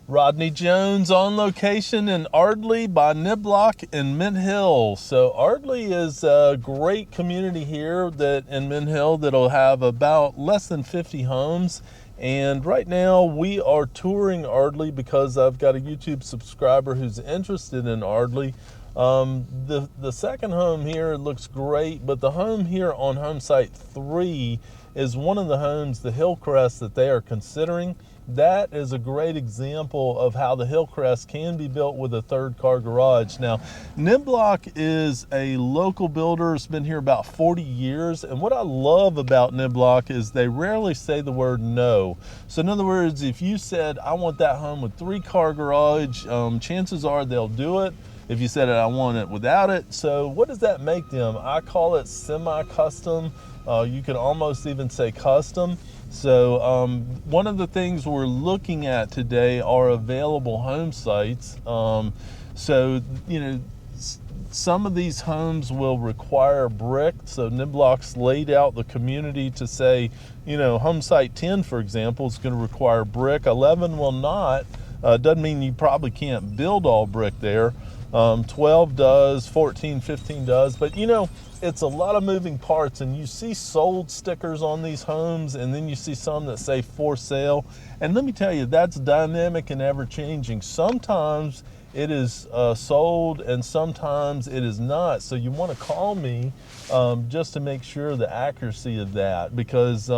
Rodney Jones on location in Ardley by Niblock in Mint Hill. So Ardley is a great community here in Mint Hill that'll have about less than 50 homes. And right now we are touring Ardley because I've got a YouTube subscriber who's interested in Ardley. The second home here looks great, but the home here on home site 3 is one of the homes, the Hillcrest, that they are considering. That is a great example of how the Hillcrest can be built with a third car garage. Now, Niblock is a local builder. It's been here about 40 years. And what I love about Niblock is they rarely say the word no. So in other words, if you said, I want that home with 3-car garage, chances are they'll do it. If you said, I want it without it. So what does that make them? I call it semi-custom. You could almost even say custom. So one of the things we're looking at today are available home sites. So, you know, some of these homes will require brick. So Niblock's laid out the community to say, you know, home site 10, for example, is going to require brick. 11 will not. Doesn't mean you probably can't build all brick there. 12 does, 14, 15 does, but you know, it's a lot of moving parts, and you see sold stickers on these homes, and then you see some that say for sale. And let me tell you, that's dynamic and ever changing. Sometimes it is sold and sometimes it is not. So you want to call me just to make sure the accuracy of that, because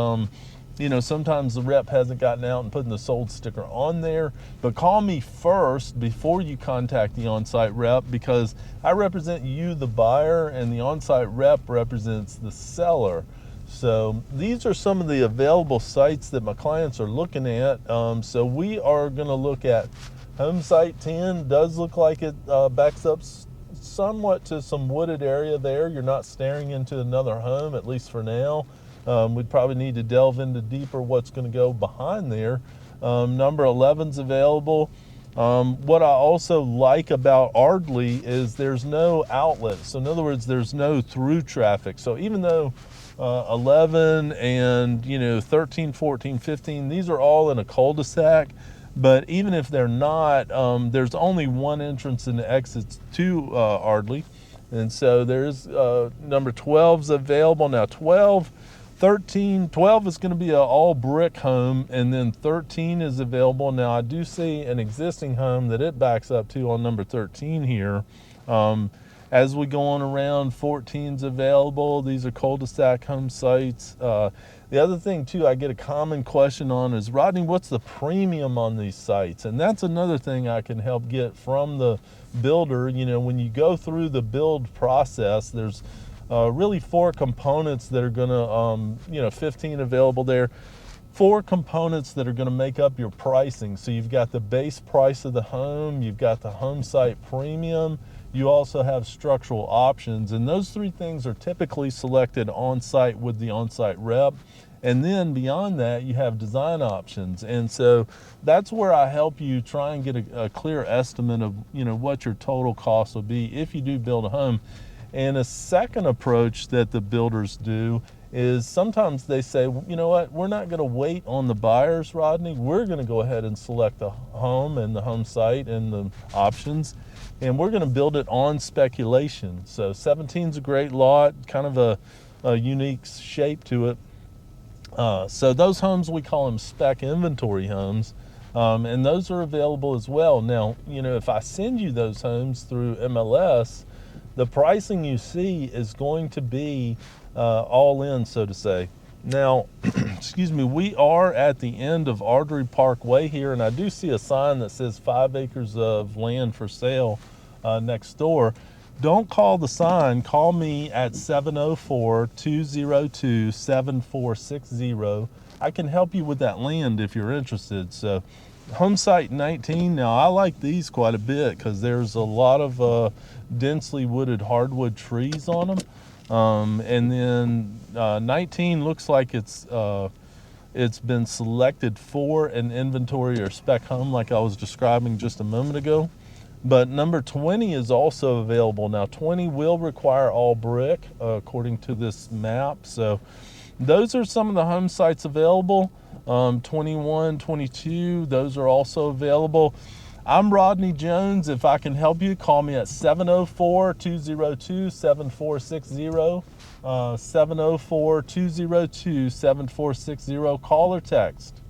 you know, sometimes the rep hasn't gotten out and putting the sold sticker on there. But call me first before you contact the on-site rep, because I represent you, the buyer, and the on-site rep represents the seller. So these are some of the available sites that my clients are looking at. So we are going to look at home site 10. Does look like it backs up somewhat to some wooded area there. You're not staring into another home, at least for now. We'd probably need to delve into deeper what's going to go behind there. Number 11's available. What I also like about Ardley is there's no outlet. So in other words, there's no through traffic. So even though 11 and 13, 14, 15, these are all in a cul-de-sac, but even if they're not, there's only one entrance and exits to Ardley. And so there's number 12's available. Now 12 is going to be an all brick home, and then 13 is available. Now I do see an existing home that it backs up to on number 13 here. As we go on around, 14's available. These are cul-de-sac home sites. The other thing too, I get a common question on is, Rodney, what's the premium on these sites? And that's another thing I can help get from the builder. You know, when you go through the build process, there's really 4 components that are going to, 15 available there. 4 components that are going to make up your pricing. So you've got the base price of the home, you've got the home site premium, you also have structural options, and those 3 things are typically selected on site with the on site rep. And then beyond that, you have design options. And so that's where I help you try and get a clear estimate of, what your total cost will be if you do build a home. And a second approach that the builders do is sometimes they say, you know what, we're not going to wait on the buyers, Rodney. We're going to go ahead and select the home and the home site and the options, and we're going to build it on speculation. So 17's a great lot, kind of a unique shape to it. So those homes, we call them spec inventory homes, and those are available as well. Now, if I send you those homes through MLS, the pricing you see is going to be all in, so to say. Now, excuse me, we are at the end of Ardley Parkway here, and I do see a sign that says 5 acres of land for sale next door. Don't call the sign. Call me at 704-202-7460. I can help you with that land if you're interested. So home site 19, now I like these quite a bit because there's a lot of densely wooded hardwood trees on them. And then 19 looks like it's been selected for an inventory or spec home like I was describing just a moment ago. But number 20 is also available. Now 20 will require all brick according to this map. So those are some of the home sites available. 21, 22, those are also available. I'm Rodney Jones. If I can help you, call me at 704-202-7460. 704-202-7460. Call or text.